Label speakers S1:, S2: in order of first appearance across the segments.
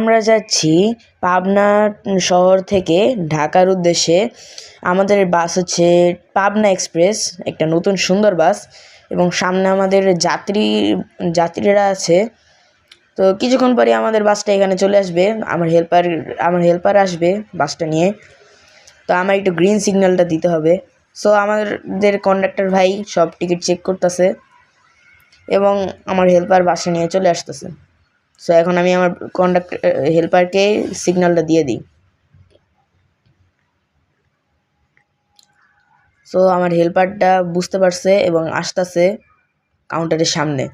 S1: আমরা যাচ্ছি পাবনা শহর থেকে ঢাকার উদ্দেশ্যে। আমাদের বাস হচ্ছে পাবনা এক্সপ্রেস, একটা নতুন সুন্দর বাস, এবং সামনে আমাদের যাত্রীরা আছে। তো কিছুক্ষণ পরে আমাদের বাসটা এখানে চলে আসবে। আমার হেল্পার আসবে বাসটা নিয়ে। তো আমার একটু গ্রিন সিগন্যালটা দিতে হবে। সো আমাদের কন্ডাক্টর ভাই সব টিকিট চেক করতেছে এবং আমার হেল্পার বাসা নিয়ে চলে আসতেছে। সো এখন আমি আমার হেল্পারকে সিগন্যালটা দিয়ে দিই। সো আমার হেল্পারটা বুঝতে পারছে এবং আসতেছে কাউন্টারের সামনে।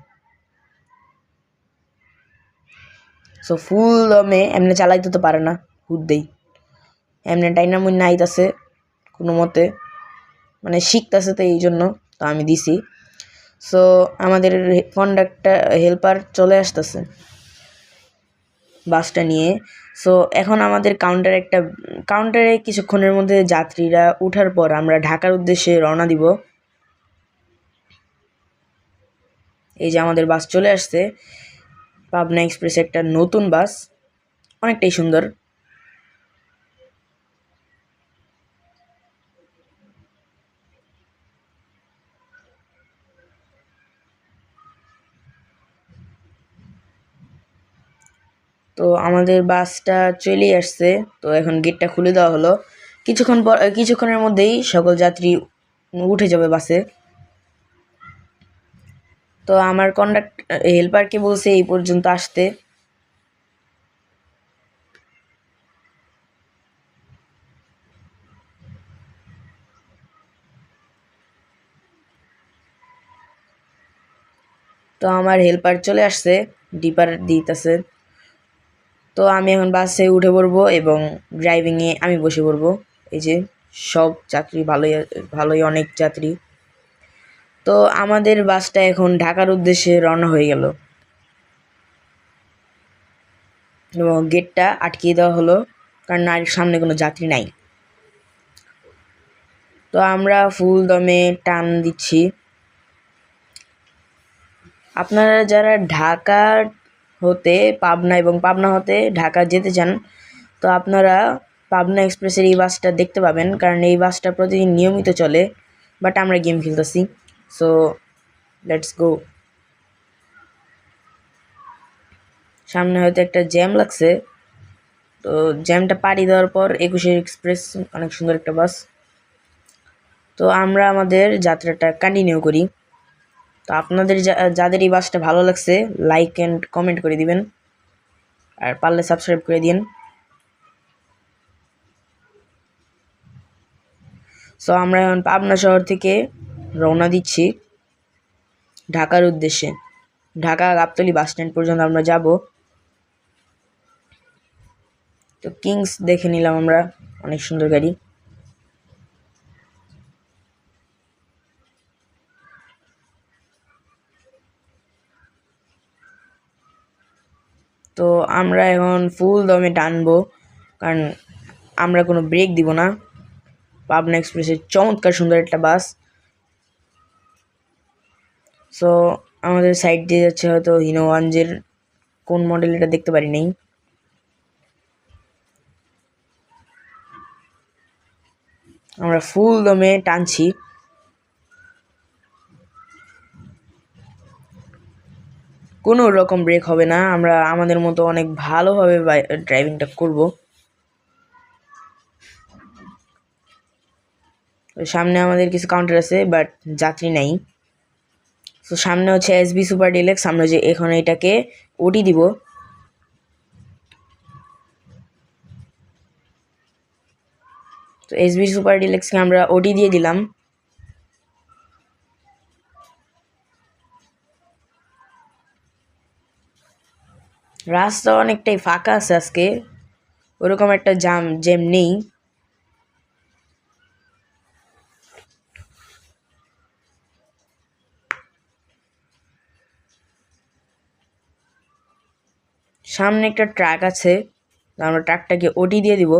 S1: সো ফুল দমে এমনি চালাইতে তো পারে না, হুদ্দেই এমনি টাইনা মুন্না আইতাছে কোনো মতে, মানে শিখতেছে, তো এই জন্য তো আমি দিছি। সো আমাদের হেল্পার চলে আসতেছে বাসটা নিয়ে। সো এখন আমাদের কাউন্টারে কিছুক্ষণের মধ্যে যাত্রীরা ওঠার পর আমরা ঢাকার উদ্দেশ্যে রওনা দিব। এই যে আমাদের বাস চলে আসছে, পাবনা এক্সপ্রেস, একটা নতুন বাস, অনেকটাই সুন্দর। তো আমাদের বাসটা চলে আসছে। তো এখন গেটটা খুলে দেওয়া হলো। কিছুক্ষণের মধ্যেই সকল যাত্রী উঠে যাবে বাসে। তো আমার হেল্পারকে বলছে এই পর্যন্ত আসতে। তো আমার হেল্পার চলে আসছে, ডিপার দিতেছে। তো আমি এখন বাসে উঠে পড়বো এবং ড্রাইভিংয়ে আমি বসে পড়বো। এই যে সব যাত্রী ভালোই অনেক যাত্রী। তো আমাদের বাসটা এখন ঢাকার উদ্দেশ্যে রওনা হয়ে গেল এবং গেটটা আটকিয়ে দেওয়া হলো, কারণ সামনে কোনো যাত্রী নাই। তো আমরা ফুল দমে টান দিচ্ছি। আপনারা যারা পাবনা হতে ঢাকা যেতে চান, তো আপনারা পাবনা এক্সপ্রেসের এই বাসটা দেখতে পাবেন, কারণ এই বাসটা প্রতিদিন নিয়মিত চলে। বাট আমরা গেম খেলতেছি, সো লেটস গো। সামনে হয়তো একটা জ্যাম লাগছে, তো জ্যামটা পাড়ি দেওয়ার পর 21 এক্সপ্রেস, অনেক সুন্দর একটা বাস। তো আমরা আমাদের যাত্রাটা কন্টিনিউ করি। তো আপনাদের যাদের এই বাসটা ভালো লাগছে, লাইক অ্যান্ড কমেন্ট করে দিবেন, আর পারলে সাবস্ক্রাইব করে দিন। সো আমরা এখন পাবনা শহর থেকে রওনা দিচ্ছি ঢাকার উদ্দেশ্যে। ঢাকা গাবতলী বাস স্ট্যান্ড পর্যন্ত আমরা যাব। তো কিংস দেখে নিলাম আমরা, অনেক সুন্দর গাড়ি। তো আমরা এখন ফুল দমে টানবো, কারণ আমরা কোনো ব্রেক দিব না। পাবনা এক্সপ্রেসের চমৎকার সুন্দর একটা বাস। সো আমাদের সাইড দিয়ে যাচ্ছে হয়তো হিনোওয়ানজের কোন মডেল এটা দেখতে পারি নাই। আমরা ফুল দমে টানছি। কোনো রকম ব্রেক হবে না, আমরা আমাদের মতো অনেক ভালোভাবে ড্রাইভিংটা করব। সামনে আমাদের কিছু কাউন্টার আছে, বাট যাত্রী নাই। তো সামনে হচ্ছে এসবি সুপার ডিলাক্স, আমরা যে এখন এটাকে ওটি দিব। তো এসবি সুপার ডিলাক্সকে আমরা ওটি দিয়ে দিলাম। রাস্তা অনেকটাই ফাঁকা আছে আজকে, ওরকম একটা জ্যাম নেই। সামনে একটা ট্রাক আছে, আমরা ট্রাকটাকে ওটি দিয়ে দিব।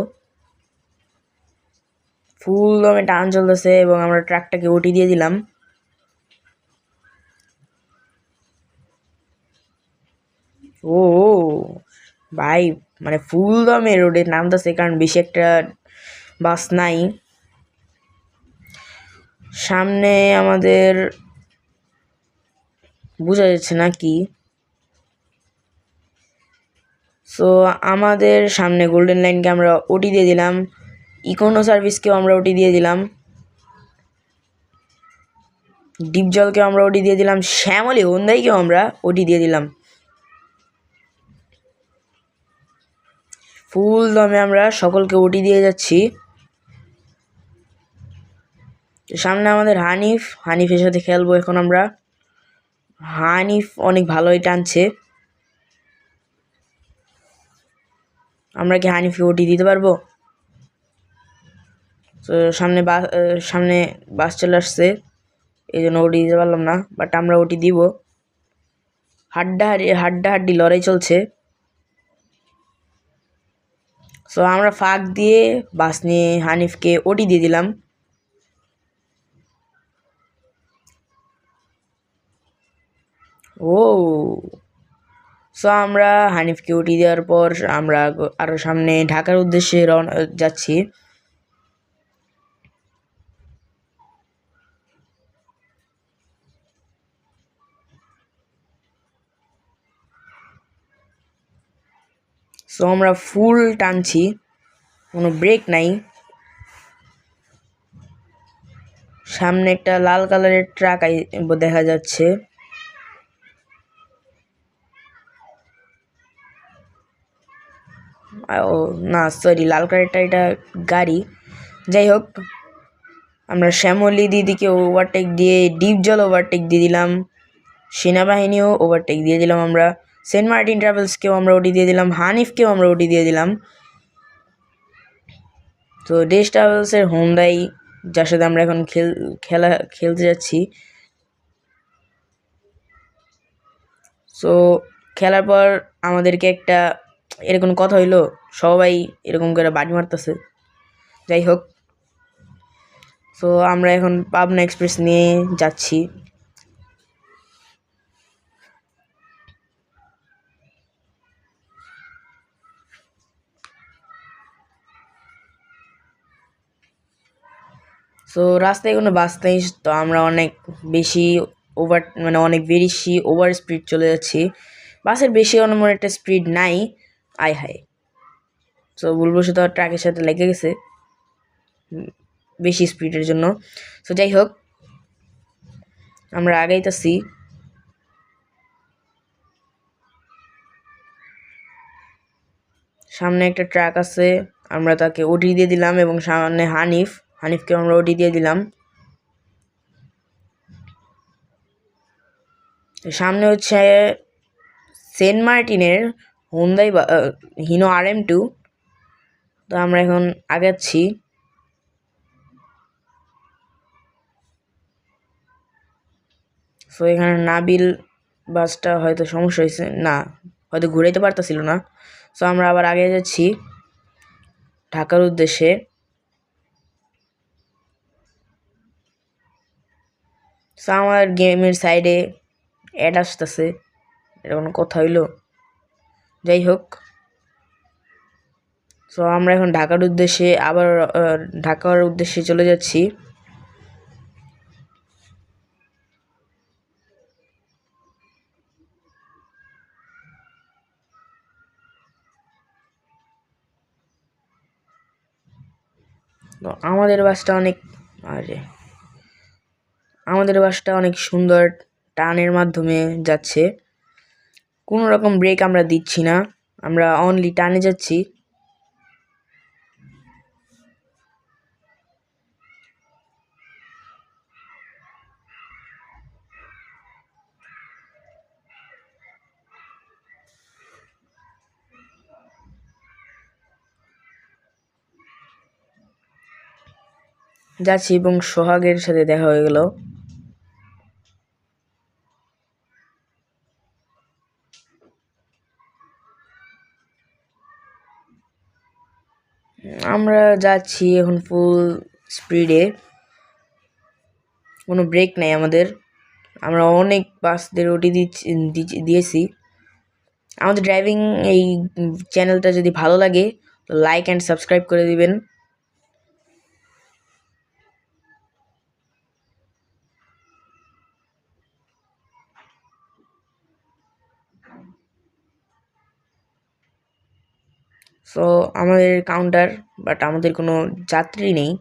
S1: ফুল দমে টান চলতেছে এবং আমরা ট্রাকটাকে ওটি দিয়ে দিলাম। ও ভাই মানে ফুল দমে রোডে নামতেছে, কারণ বেশি একটা বাস নাই সামনে আমাদের, বোঝা যাচ্ছে না কি। সো আমাদের সামনে গোল্ডেন লাইনকে আমরা ওটি দিয়ে দিলাম, ইকোনো সার্ভিসকেও আমরা ওটি দিয়ে দিলাম, ডিপ জলকেও আমরা ওটি দিয়ে দিলাম, শ্যামলী হোন্দাইকেও আমরা ওটি দিয়ে দিলাম। ফুল দমে আমরা সকলকে ওটি দিয়ে যাচ্ছি। সামনে আমাদের হানিফের সাথে খেলবো এখন আমরা। হানিফ অনেক ভালোই টানছে, আমরা কি হানিফকে ওটি দিতে পারবো? তো সামনে বাস চলে আসছে, এই জন্য ওটি দিতে পারলাম না, বাট আমরা ওটি দিব। হাড্ডাহাড্ডি লড়াই চলছে। সো আমরা ফাঁক দিয়ে বাস নিয়ে হানিফকে ওটি দিয়ে দিলাম। ও সো আমরা হানিফকে ওটি দেওয়ার পর আমরা আরও সামনে ঢাকার উদ্দেশ্যে রওনা যাচ্ছি। সো আমরা ফুল টানছি, কোনো ব্রেক নাই। সামনে একটা লাল কালারের ট্রাক দেখা যাচ্ছে। ও না, সরি, লাল কালারটা এটা গাড়ি। যাই হোক, আমরা শ্যামলী দিদিকে ওভারটেক দিয়ে ডিপ জল ওভারটেক দিয়ে দিলাম, সেনাবাহিনীও ওভারটেক দিয়ে দিলাম আমরা, সেন্ট মার্টিন ট্রাভেলসকেও আমরা ওটি দিয়ে দিলাম, হানিফকেও আমরা ওটি দিয়ে দিলাম। তো ডেস ট্রাভেলসের হোন্ডাই, যার সাথে আমরা এখন খেলতে যাচ্ছি। সো খেলার পর আমাদেরকে একটা এরকম কথা হইলো, সবাই এরকম করে বাড়ি মারতেছে। যাই হোক, সো আমরা এখন পাবনা এক্সপ্রেস নিয়ে যাচ্ছি। সো রাস্তায় কোনো বাস নেই, তো আমরা অনেক বেশি ওভার স্পিড চলে যাচ্ছি। বাসের বেশি অন্য একটা স্পিড নাই, আয় হায়। সো ভুলবশত ট্রাকের সাথে লেগে গেছে বেশি স্পিডের জন্য। সো যাই হোক, আমরা আগাইতেছি। সামনে একটা ট্রাক আছে, আমরা তাকে ওটি দিয়ে দিলাম, এবং সামনে হানিফকে আমরা ওটি দিয়ে দিলাম। সামনে হচ্ছে সেন্ট মার্টিনের হোন্ডাই হিনো RM2। তো আমরা এখন আগাচ্ছি। সো এখানে নাবিল বাসটা হয়তো সমস্যা হয়েছে, না হয়তো ঘুরাইতে পারতেছিল না। সো আমরা আবার আগে যাচ্ছি ঢাকার উদ্দেশ্যে। সো আমার গেমের সাইডে অ্যাড আসতেছে, এটা কোনো কথা হইলো? যাই হোক, সো আমরা এখন ঢাকার উদ্দেশ্যে চলে যাচ্ছি। তো আমাদের বাসটা অনেক সুন্দর টানের মাধ্যমে যাচ্ছে, কোনো রকম ব্রেক আমরা দিচ্ছি না, আমরা অনলি টানে যাচ্ছি। এবং সোহাগের সাথে দেখা হয়ে গেল। আমরা যাচ্ছি এখন ফুল স্পিডে, কোনো ব্রেক নেই আমাদের, আমরা অনেক বাসদের ওটি দিয়েছি। আমাদের ড্রাইভিং এই চ্যানেলটা যদি ভালো লাগে তো লাইক অ্যান্ড সাবস্ক্রাইব করে দিবেন। সো আমাদের কাউন্টার, বাট আমাদের কোনো যাত্রী নেই।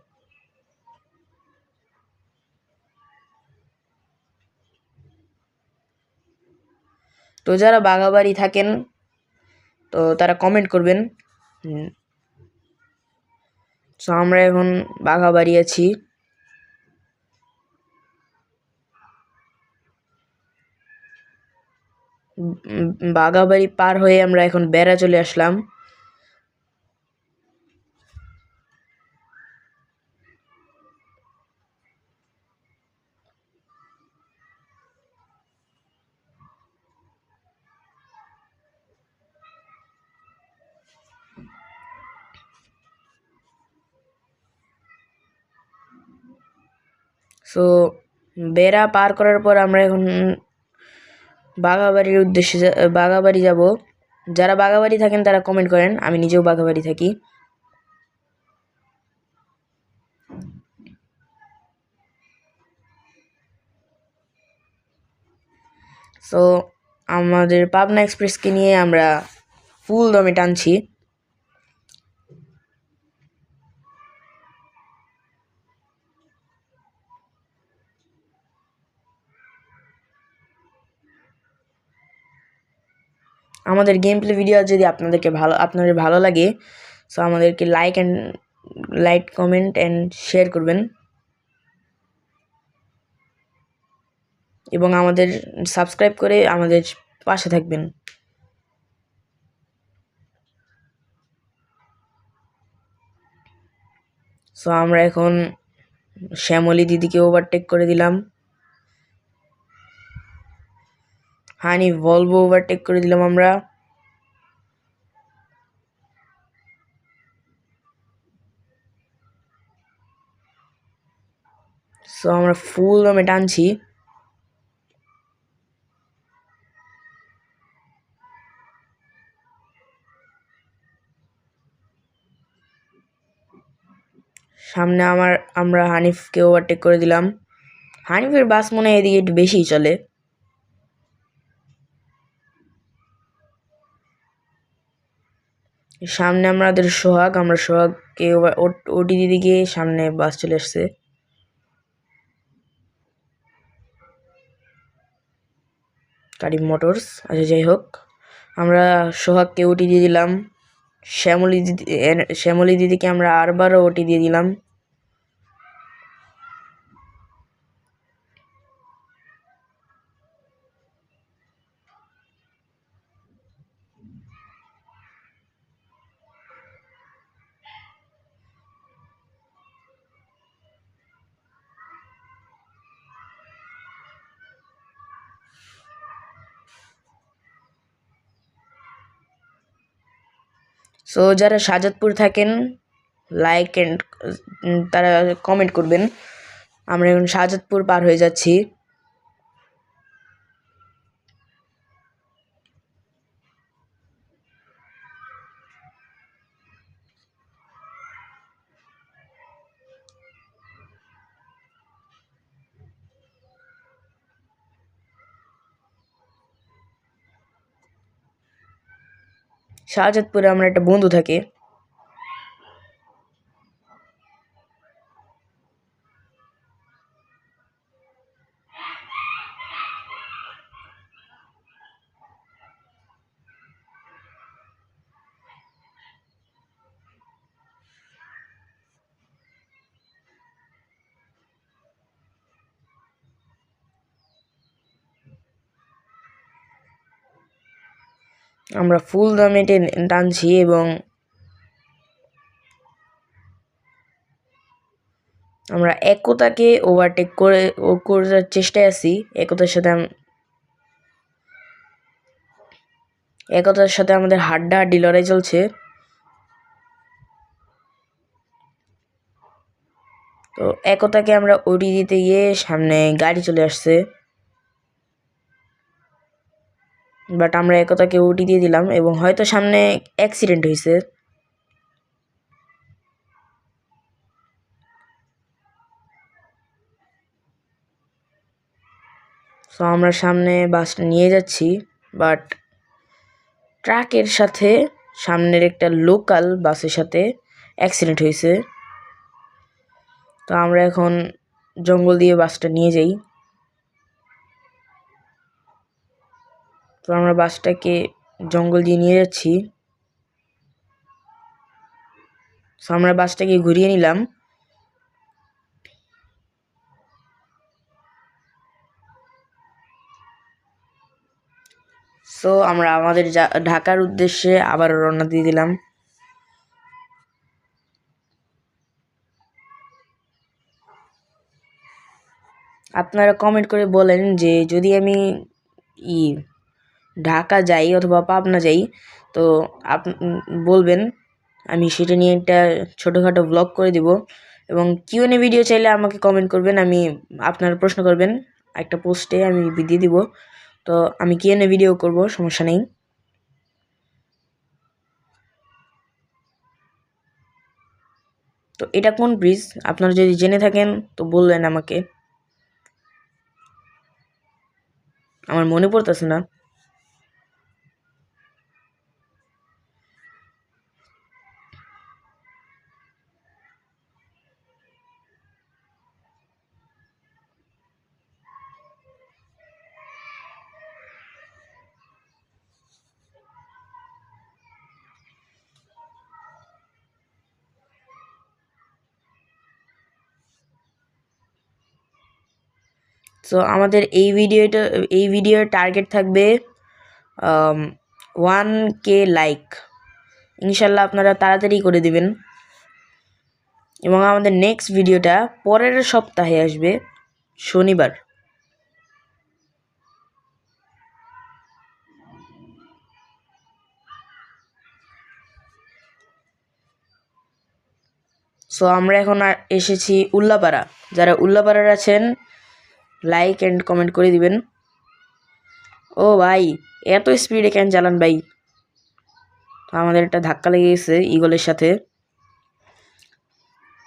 S1: তো যারা বাঘাবাড়ি থাকেন তো তারা কমেন্ট করবেন। সো আমরা এখন বাঘাবাড়ি আছি। বাঘাবাড়ি পার হয়ে আমরা এখন বেড়া চলে আসলাম। সো বেড়া পার করার পর আমরা এখন বাঘাবাড়ির উদ্দেশ্যে বাঘাবাড়ি যাব। যারা বাঘাবাড়ি থাকেন তারা কমেন্ট করেন, আমি নিজেও বাঘাবাড়ি থাকি। সো আমাদের পাবনা এক্সপ্রেসকে নিয়ে আমরা ফুল দমে টানছি। আমাদের গেম প্লে ভিডিও যদি আপনাদের ভালো লাগে সো আমাদেরকে লাইক কমেন্ট অ্যান্ড শেয়ার করবেন এবং আমাদের সাবস্ক্রাইব করে আমাদের পাশে থাকবেন। সো আমরা এখন শ্যামলী দিদিকে ওভারটেক করে দিলাম, হানি ভলভো ওভারটেক করে দিলাম আমরা। সো আমরা ফুল দমে টানছি। সামনে আমরা হানিফকে ওভারটেক করে দিলাম। হানিফের বাস মনে হয় এদিকে একটু বেশিই চলে। সামনে আমাদের আমরা সোহাগকে ওটি দিদিকে, সামনে বাস চলে আসছে। কারিম মোটরস, আচ্ছা যাই হোক, আমরা সোহাগকে ওটি দিয়ে দিলাম। শ্যামলী দিদিকে আমরা আরবারও ওটি দিয়ে দিলাম। সো যারা শাহজাদপুর থাকেন লাইক অ্যান্ড তারা কমেন্ট করবেন। আমরা এখন শাহজাদপুর পার হয়ে যাচ্ছি। শাহজাদপুরে আমার একটা বন্ধু থাকে। আমরা ফুল দামে টানছি এবং আমরা একতাকে ওভারটেক করার চেষ্টায় আছি। একতার সাথে আমাদের হাড্ডাহাড্ডি লড়াই চলছে। তো একতাকে আমরা ওটি দিতে গিয়ে সামনে গাড়ি চলে আসছে। বাট আমরা একতাকে ওটি দিয়ে দিলাম এবং হয়তো সামনে অ্যাক্সিডেন্ট হয়েছে। সো আমরা সামনে বাসটা নিয়ে যাচ্ছি, বাট ট্রাকের সাথে সামনের একটা লোকাল বাসের সাথে অ্যাক্সিডেন্ট হয়েছে। তো আমরা এখন জঙ্গল দিয়ে বাসটা নিয়ে যাই। তো আমরা বাসটাকে জঙ্গল দিয়ে নিয়ে যাচ্ছি। সো আমরা বাসটাকে ঘুরিয়ে নিলাম। সো আমরা আমাদের ঢাকার উদ্দেশ্যে আবার রওনা দিয়ে দিলাম। আপনারা কমেন্ট করে বলেন যে যদি আমি ঢাকা যাই অথবা পাবনা যাই তো বলবেন, আমি সেটা নিয়ে একটা ছোটোখাটো ব্লগ করে দিব। এবং কিউএনএ ভিডিও চাইলে আমাকে কমেন্ট করবেন, আমি আপনারা প্রশ্ন করবেন একটা পোস্টে, আমি দিয়ে দিব। তো আমি কিউএনএ ভিডিও করব, সমস্যা নেই। তো এটা কোন ব্রিজ আপনারা যদি জেনে থাকেন তো বললেন আমাকে, আমার মনে পড়তেছে না। সো আমাদের এই ভিডিওর টার্গেট থাকবে 1K লাইক। ইনশাল্লাহ আপনারা তাড়াতাড়ি করে দিবেন। এবং আমাদের নেক্সট ভিডিওটা পরের সপ্তাহে আসবে, শনিবার। সো আমরা এখন এসেছি উল্লাপাড়া। যারা উল্লাপাড়ার আছেন লাইক অ্যান্ড কমেন্ট করে দিবেন। ও ভাই, এত স্পিডে কেন চালান ভাই? আমাদের একটা ধাক্কা লেগে গেছে ইগলের সাথে।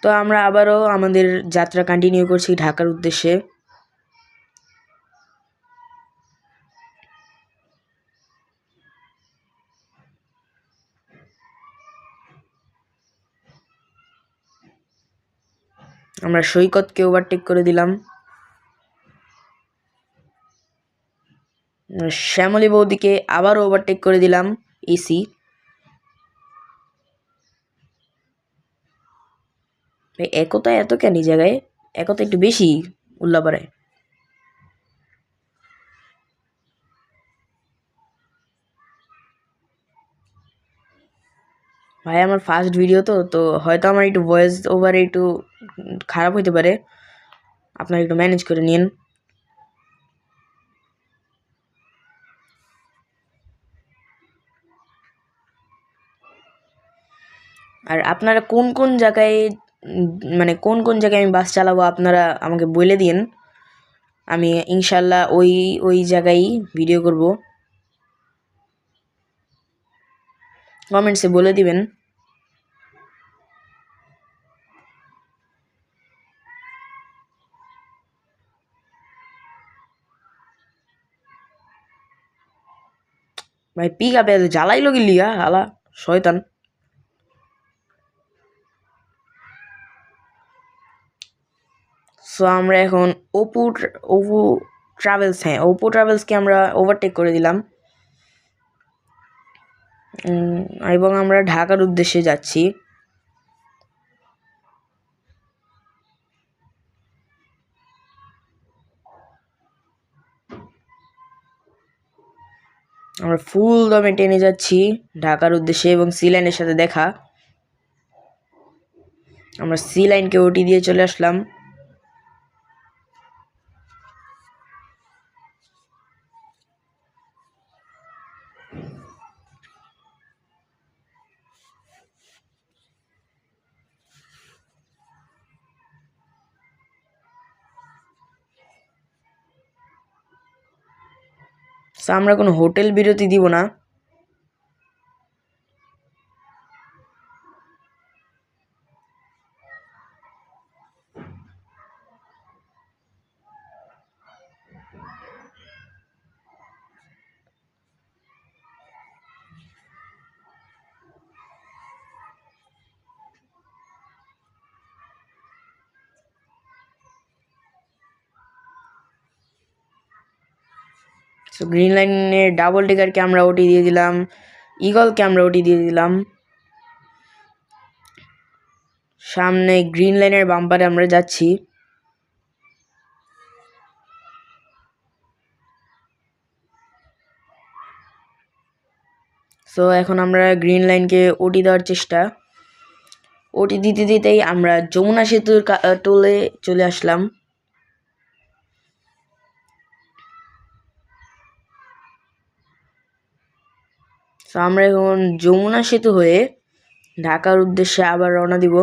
S1: তো আমরা আবারও আমাদের যাত্রা কন্টিনিউ করছি ঢাকার উদ্দেশ্যে। আমরা সৈকতকে ওভারটেক করে দিলাম। শ্যামলী বৌদিকে আবারও ওভারটেক করে দিলাম এসি। একতা এত কেন এই জায়গায়? একতা একটু বেশি উল্লাপাড়ায়। ভাই আমার ফার্স্ট ভিডিও তো হয়তো আমার একটু ভয়েস ওভারে একটু খারাপ হইতে পারে, আপনারা একটু ম্যানেজ করে নিন। আর আপনারা কোন কোন জায়গায় মানে কোন কোন জায়গায় আমি বাস চালাবো আপনারা আমাকে বলে দিন, আমি ইনশাল্লাহ ওই জায়গায় ভিডিও করব। কমেন্টসে বলে দিবেন। ভাই পিক আপে জ্বালাইলো গিলিয়া হালা শয়তান। সো আমরা এখন অপু ট্রাভেলস, হ্যাঁ অপু ট্রাভেলসকে আমরা ওভারটেক করে দিলাম এবং আমরা ঢাকার উদ্দেশ্যে যাচ্ছি। আমরা ফুল দমে টেনে যাচ্ছি ঢাকার উদ্দেশ্যে এবং সি লাইনের সাথে দেখা। আমরা সি লাইনকে ওটি দিয়ে চলে আসলাম। সো আমরা কোনো হোটেল বিরতি দিব না। সো গ্রিন লাইনের ডাবল ডেকারকে আমরা ওটি দিয়ে দিলাম, ইগলকে আমরা ওটি দিয়ে দিলাম। সামনে গ্রিন লাইনের বাম্পারে আমরা যাচ্ছি। সো এখন আমরা গ্রিন লাইনকে ওটি দেওয়ার চেষ্টা, ওটি দিতে দিতেই আমরা যমুনা সেতুর টোলে চলে আসলাম। সো আমরা এখন যমুনা সেতু হয়ে ঢাকার উদ্দেশ্যে আবার রওনা দিব।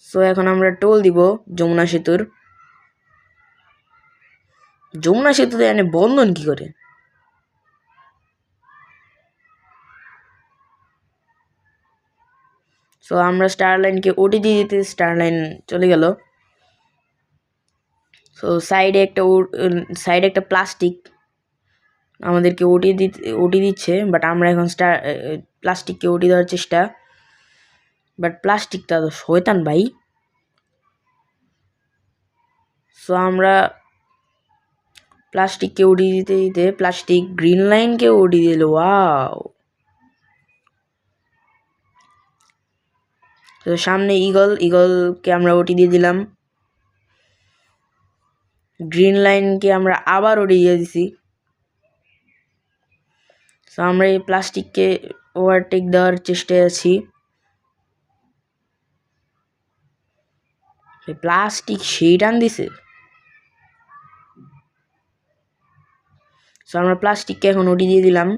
S1: সো এখন আমরা টোল দিব যমুনা সেতুর। যমুনা সেতুতে এনে বন্ধন কি করে? সো আমরা স্টার লাইনকে ওটি দিয়ে দিতে স্টার লাইন চলে গেল। সো সাইডে একটা প্লাস্টিক আমাদেরকে ওটি দিচ্ছে, বাট আমরা এখন প্লাস্টিককে ওটি দেওয়ার চেষ্টা, বাট প্লাস্টিকটা তো শয়তান ভাই। সো আমরা প্লাস্টিককে ওটি দিতে দিতে প্লাস্টিক গ্রিন লাইনকে ওটি দিল। ওয়াও! তো সামনে ইগলকে আমরা ওটি দিয়ে দিলাম। গ্রিন লাইনকে আমরা আবার ওটি দিয়ে দিছি। সো আমরা এই প্লাস্টিককে ওভারটেক দেওয়ার চেষ্টায় আছি। প্লাস্টিক সেই টান দিছে। সো আমরা প্লাস্টিককে এখন ওটি দিয়ে দিলাম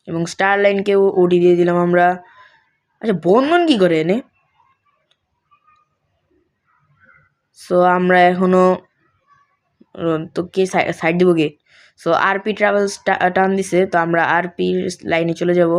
S1: এবং স্টার লাইনকেও ওটি দিয়ে দিলাম আমরা। আচ্ছা, বন্ধন কি করে এনে? সো আমরা এখনো তো কে সাইড দিব কে? সো আরপি ট্রাভেলস টান দিছে, তো আমরা আরপি লাইনে চলে যাব।